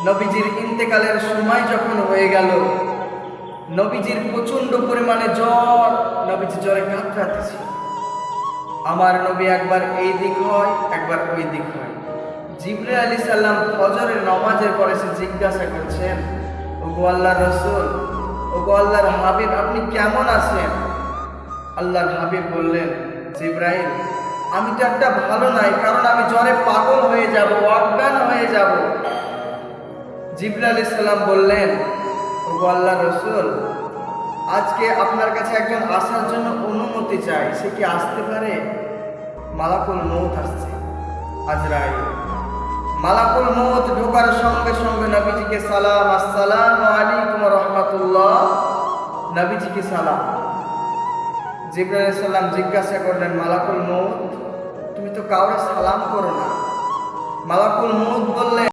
নবীজির ইন্তেকালের সময় যখন হয়ে গেল, নবীজির প্রচন্ড পরিমাণে জ্বর, নবীজি জ্বরে কাতরাতেছে। আমার নবী একবার এই দিক হয়, একবার ওই দিক হয়। জিবরাইল আলাইহিস সালাম ফজরের নামাজের পরে সে জিজ্ঞাসা করছেন, ওগো আল্লাহর রাসূল, ওগো আল্লাহর হাবিব, আপনি কেমন আছেন? আল্লাহর হাবিব বললেন, জিবরাইল, আমি তো একটা ভালো নাই, কারণ আমি জ্বরে পাগল হয়ে যাব, অজ্ঞান হয়ে যাব। জিবরাইল আলাইহিস সালাম বললেন, ওগো আল্লাহর রাসূল, আজকে আপনার কাছে একজন আসার জন্য অনুমতি চাই, সে কি আসতে পারে? মালাকুল মউত আসছে, আজরাইল। মালাকুল মউত ঢোকার সঙ্গে সঙ্গে নবীজিকে সালাম, আসসালামু আলাইকুম ওয়া রাহমাতুল্লাহ। নবীজিকে সালাম। জিবরাইল আলাইহিস সালাম জিজ্ঞাসা করলেন, মালাকুল মউত, তুমি তো কাউরে সালাম করো না। মালাকুল মউত বললেন,